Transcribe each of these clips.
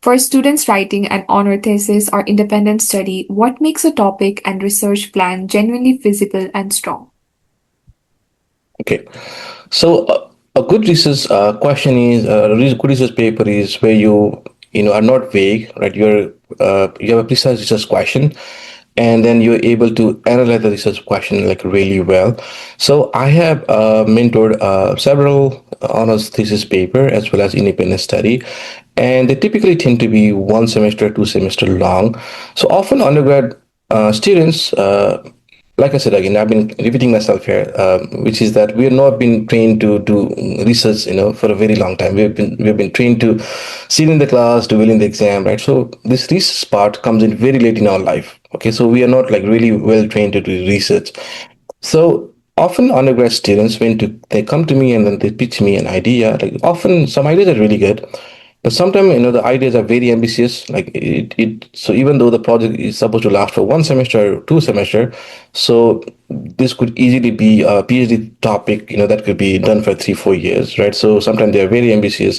For students writing an honor thesis or independent study, what makes a topic and research plan genuinely feasible and strong? Okay, so a good research question is good research paper is where you are not vague, right? You have a precise research question, and then you're able to analyze the research question like really well. So I have mentored several honors thesis paper as well as independent study, and they typically tend to be 1 semester, 2 semester long. So often undergrad students. Like I said again, I've been repeating myself here, which is that we have not been trained to do research, for a very long time. We've been trained to sit in the class, to well in the exam, right? So this research part comes in very late in our life. Okay, so we are not like really well trained to do research. So often undergrad students, they come to me and then they pitch me an idea. Like often some ideas are really good, but sometimes the ideas are very ambitious. Like so even though the project is supposed to last for 1 semester or 2 semester, so this could easily be a PhD topic, that could be done for 3 4 years, right? So sometimes they are very ambitious,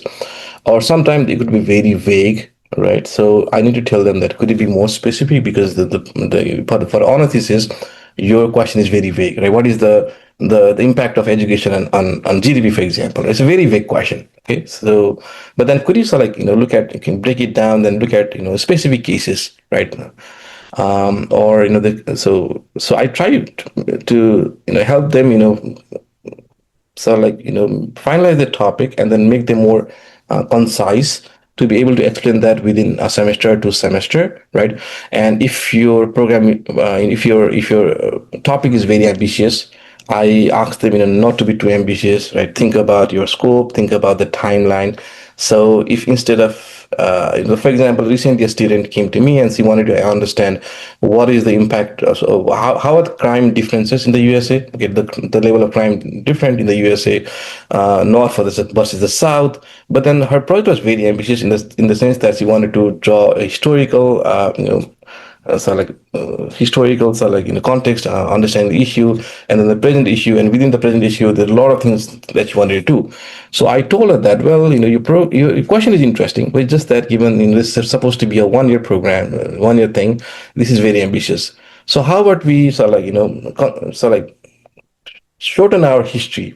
or sometimes they could be very vague, right? So I need to tell them that could it be more specific, because the for honor thesis, your question is very vague, right? What is the impact of education on GDP, for example? It's a very vague question. Okay, so but then could you sort of like look at, you can break it down, then look at specific cases, right? Or so I try to help them finalize the topic and then make them more concise, to be able to explain that within a semester to semester, right? And if your program if your topic is very ambitious, I ask them not to be too ambitious, right? Think about your scope, think about the timeline. So if instead of for example, recently a student came to me and she wanted to understand what is the impact of, so how are the crime differences in the USA. Okay, the level of crime different in the USA, north versus the south. But then her project was very ambitious in the sense that she wanted to draw a historical, historical, context, understanding the issue, and then the present issue, and within the present issue there are a lot of things that you wanted to do. So I told her that, well, your question is interesting, but it's just that given this is supposed to be a 1 year program, 1 year thing, this is very ambitious. So how about we shorten our history,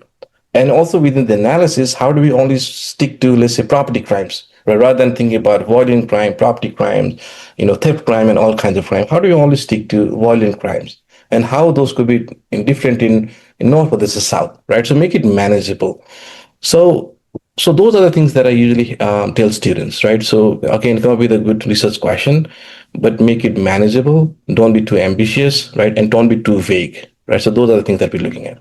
and also within the analysis, how do we only stick to, let's say, property crimes, right? Rather than thinking about violent crime, property crimes, theft crime, and all kinds of crime, how do we only stick to violent crimes, and how those could be different in north versus south, right? So make it manageable. So so those are the things that I usually tell students, right? So again, come up with a good research question, but make it manageable. Don't be too ambitious, right? And don't be too vague, right? So those are the things that we're looking at.